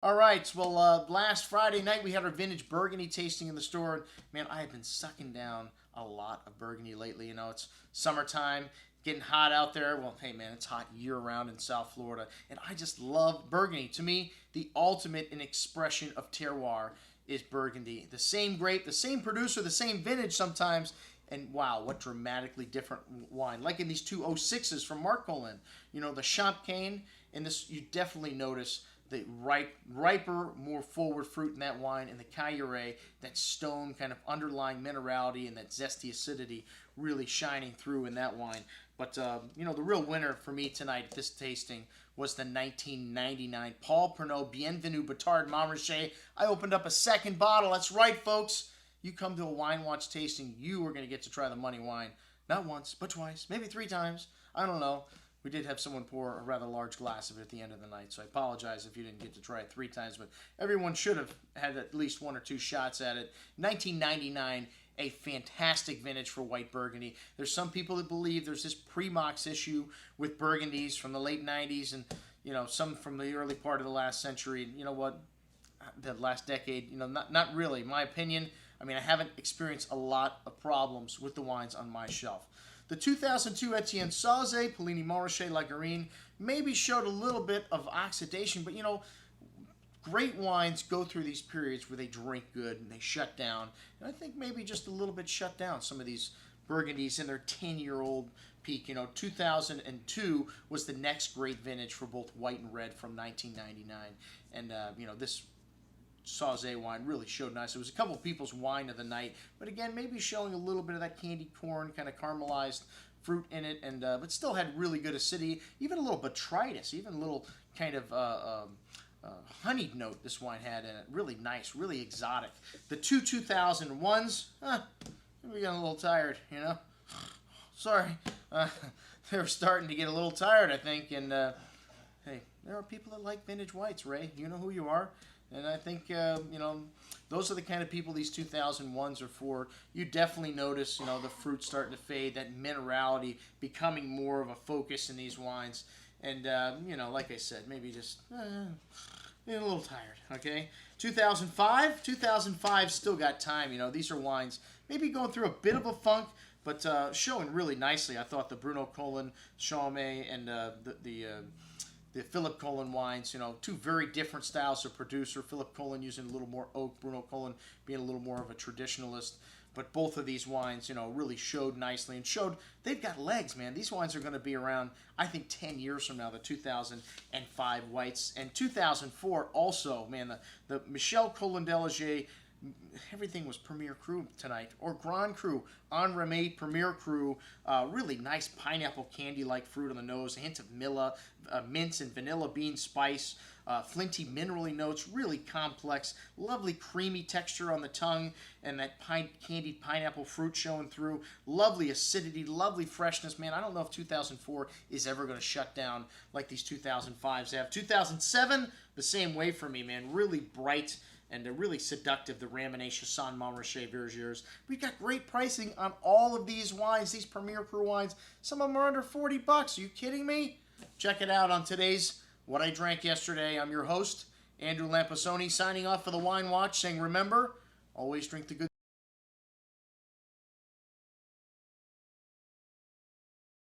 All right. Well, last Friday night we had our vintage Burgundy tasting in the store. And man, I have been sucking down a lot of Burgundy lately. You know, it's summertime, getting hot out there. Well, hey man, it's hot year round in South Florida, and I just love Burgundy. To me, the ultimate in expression of terroir is Burgundy. The same grape, the same producer, the same vintage sometimes. And wow, what dramatically different wine. Like in these two 06s from Marcolin. You know, the Champagne, and this, you definitely notice the riper, more forward fruit in that wine, and the Cailleret, that stone kind of underlying minerality and that zesty acidity really shining through in that wine. But, you know, the real winner for me tonight at this tasting was the 1999 Paul Pernod Bienvenue Batard Montrachet. I opened up a second bottle. That's right, folks. You come to a wine watch tasting, you are going to get to try the money wine. Not once, but twice, maybe three times. I don't know. We did have someone pour a rather large glass of it at the end of the night, so I apologize if you didn't get to try it three times, but everyone should have had at least one or two shots at it. 1999, a fantastic vintage for white Burgundy. There's some people that believe there's this pre-mox issue with Burgundies from the late 90s and, you know, some from the early part of the last century. You know what? The last decade, you know, not really. My opinion, I mean, I haven't experienced a lot of problems with the wines on my shelf. The 2002 Etienne Sauze, Polini Montrachet Lagarine, maybe showed a little bit of oxidation, but you know, great wines go through these periods where they drink good and they shut down. And I think maybe just a little bit shut down some of these Burgundies in their 10-year-old peak. You know, 2002 was the next great vintage for both white and red from 1999. And, you know, this Sauze wine really showed nice. It was a couple of people's wine of the night, but again, maybe showing a little bit of that candied corn, kind of caramelized fruit in it, and but still had really good acidity, even a little botrytis, even a little kind of honeyed note this wine had in it. Really nice, really exotic. The two 2001s, we got a little tired, you know. Sorry, they were starting to get a little tired, I think, and hey, there are people that like vintage whites, Ray. You know who you are. And I think, you know, those are the kind of people these 2001s are for. You definitely notice, you know, the fruit starting to fade, that minerality becoming more of a focus in these wines. And, you know, like I said, maybe just a little tired, okay? 2005 still got time, you know. These are wines maybe going through a bit of a funk, but showing really nicely. I thought the Bruno Colin Chaumet and the Philip Colin wines, you know, two very different styles of producer. Philip Colin using a little more oak, Bruno Colin being a little more of a traditionalist. But both of these wines, you know, really showed nicely and showed they've got legs, man. These wines are going to be around, I think, 10 years from now, the 2005 whites. And 2004 also, man, the Michel Colin Delager, everything was Premier Cru tonight, or Grand Cru, En Remy Premier Cru. Really nice pineapple candy-like fruit on the nose, a hint of mint and vanilla bean spice, flinty minerally notes, really complex, lovely creamy texture on the tongue, and that candied pineapple fruit showing through. Lovely acidity, lovely freshness, man. I don't know if 2004 is ever going to shut down like these 2005s have. 2007, the same way for me, man. Really bright and they're really seductive, the Ramonet Chassagne Montrachet Vergers. We've got great pricing on all of these wines, these Premier Cru wines. Some of them are under 40 bucks. Are you kidding me? Check it out on today's What I Drank Yesterday. I'm your host, Andrew Lampasoni, signing off for the Wine Watch, saying remember, always drink the good